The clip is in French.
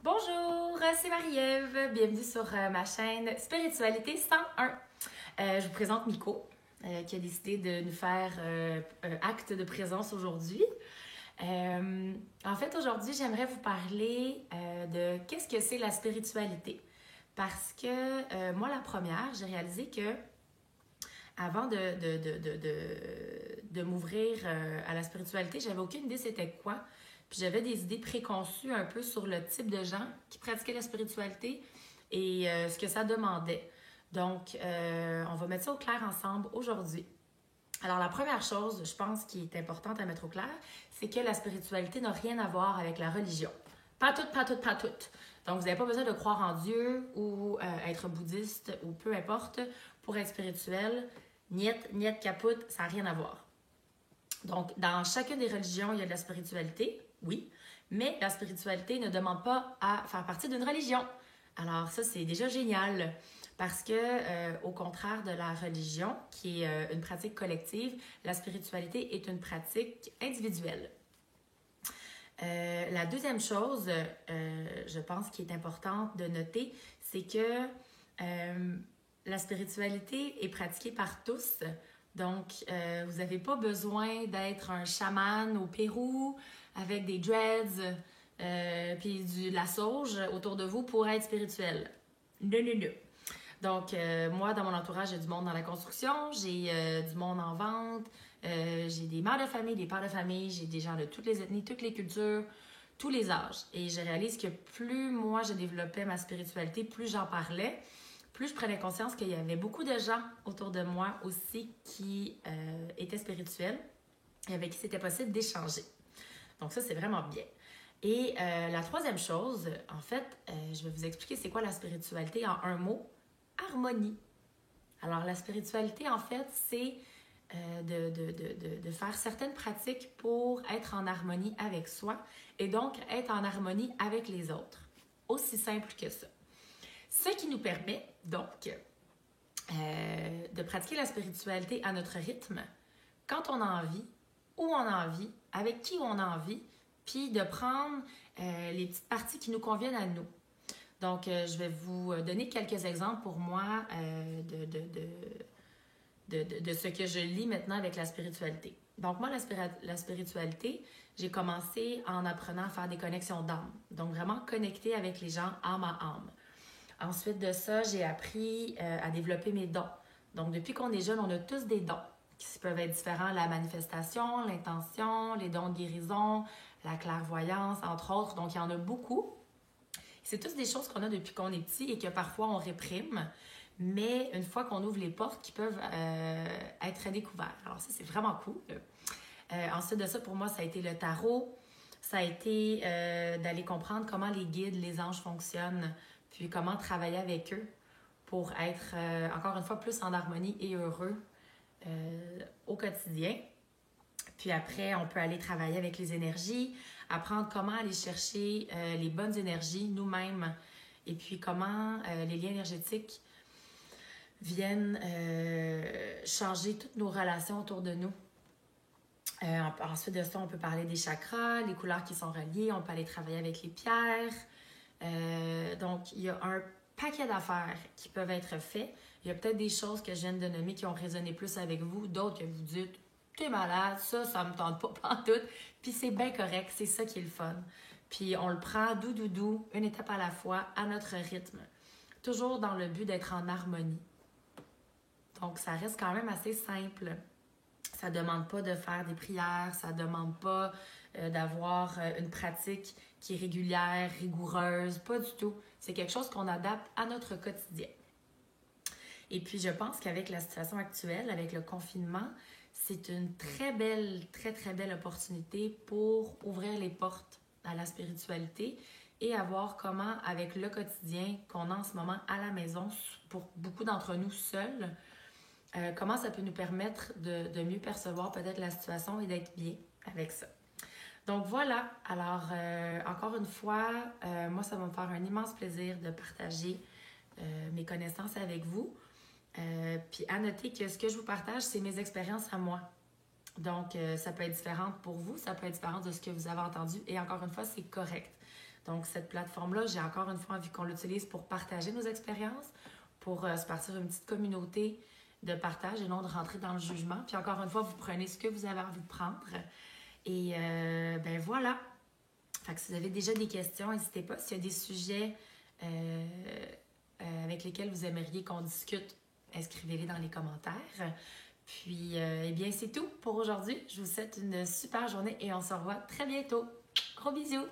Bonjour, c'est Marie-Ève. Bienvenue sur ma chaîne Spiritualité 101. Je vous présente Miko, qui a décidé de nous faire acte de présence aujourd'hui. En fait, aujourd'hui, j'aimerais vous parler de qu'est-ce que c'est la spiritualité. Parce que moi, la première, j'ai réalisé que avant de m'ouvrir à la spiritualité, j'avais aucune idée c'était quoi. Puis j'avais des idées préconçues un peu sur le type de gens qui pratiquaient la spiritualité et ce que ça demandait. Donc, on va mettre ça au clair ensemble aujourd'hui. Alors, la première chose, je pense, qui est importante à mettre au clair, c'est que la spiritualité n'a rien à voir avec la religion. Pas toute, pas toute, pas toute. Donc, vous n'avez pas besoin de croire en Dieu ou être bouddhiste ou peu importe pour être spirituel. Niet, niet, caput, ça n'a rien à voir. Donc, dans chacune des religions, il y a de la spiritualité, oui, mais la spiritualité ne demande pas à faire partie d'une religion. Alors, ça, c'est déjà génial parce que, au contraire de la religion, qui est une pratique collective, la spiritualité est une pratique individuelle. La deuxième chose, je pense, qui est importante de noter, c'est que la spiritualité est pratiquée par tous. Donc, vous n'avez pas besoin d'être un chaman au Pérou avec des dreads puis de la sauge autour de vous pour être spirituel. Non, non, non. Donc, moi, dans mon entourage, j'ai du monde dans la construction, j'ai du monde en vente, j'ai des mères de famille, des pères de famille, j'ai des gens de toutes les ethnies, toutes les cultures, tous les âges. Et je réalise que plus moi, je développais ma spiritualité, plus j'en parlais, plus je prenais conscience qu'il y avait beaucoup de gens autour de moi aussi qui étaient spirituels et avec qui c'était possible d'échanger. Donc ça, c'est vraiment bien. Et la troisième chose, en fait, je vais vous expliquer c'est quoi la spiritualité en un mot, harmonie. Alors la spiritualité, en fait, c'est de faire certaines pratiques pour être en harmonie avec soi et donc être en harmonie avec les autres. Aussi simple que ça. Ce qui nous permet, donc, de pratiquer la spiritualité à notre rythme, quand on a envie, où on a envie, avec qui on a envie, puis de prendre les petites parties qui nous conviennent à nous. Donc, je vais vous donner quelques exemples pour moi de ce que je lis maintenant avec la spiritualité. Donc, moi, la spiritualité, j'ai commencé en apprenant à faire des connexions d'âme. Donc, vraiment connecter avec les gens âme à âme. Ensuite de ça, j'ai appris à développer mes dons. Donc, depuis qu'on est jeune, on a tous des dons qui peuvent être différents. La manifestation, l'intention, les dons de guérison, la clairvoyance, entre autres. Donc, il y en a beaucoup. C'est tous des choses qu'on a depuis qu'on est petit et que parfois on réprime. Mais une fois qu'on ouvre les portes, qui peuvent être redécouverts. Alors ça, c'est vraiment cool. Ensuite de ça, pour moi, ça a été le tarot. Ça a été d'aller comprendre comment les guides, les anges fonctionnent, puis comment travailler avec eux pour être, encore une fois, plus en harmonie et heureux au quotidien. Puis après, on peut aller travailler avec les énergies, apprendre comment aller chercher les bonnes énergies nous-mêmes et puis comment les liens énergétiques viennent changer toutes nos relations autour de nous. Ensuite de ça, on peut parler des chakras, les couleurs qui sont reliées, on peut aller travailler avec les pierres. Donc, il y a un paquet d'affaires qui peuvent être faites. Il y a peut-être des choses que je viens de nommer qui ont résonné plus avec vous, d'autres que vous dites « T'es malade, ça me tente pas pantoute. » Puis c'est bien correct, c'est ça qui est le fun. Puis on le prend doux, une étape à la fois, à notre rythme. Toujours dans le but d'être en harmonie. Donc, ça reste quand même assez simple. Ça ne demande pas de faire des prières, ça ne demande pas d'avoir une pratique qui est régulière, rigoureuse, pas du tout. C'est quelque chose qu'on adapte à notre quotidien. Et puis, je pense qu'avec la situation actuelle, avec le confinement, c'est une très belle opportunité pour ouvrir les portes à la spiritualité et à voir comment, avec le quotidien qu'on a en ce moment à la maison, pour beaucoup d'entre nous seuls, comment ça peut nous permettre de mieux percevoir peut-être la situation et d'être bien avec ça. Donc voilà, alors encore une fois, moi ça va me faire un immense plaisir de partager mes connaissances avec vous. Puis à noter que ce que je vous partage, c'est mes expériences à moi. Donc ça peut être différent pour vous, ça peut être différent de ce que vous avez entendu et encore une fois, c'est correct. Donc, cette plateforme-là, j'ai encore une fois envie qu'on l'utilise pour partager nos expériences, pour se partir une petite communauté de partage et non de rentrer dans le jugement. Puis encore une fois, vous prenez ce que vous avez envie de prendre. Et ben voilà. Fait que si vous avez déjà des questions, n'hésitez pas. S'il y a des sujets avec lesquels vous aimeriez qu'on discute, inscrivez-les dans les commentaires. Puis, eh bien, c'est tout pour aujourd'hui. Je vous souhaite une super journée et on se revoit très bientôt. Gros bisous!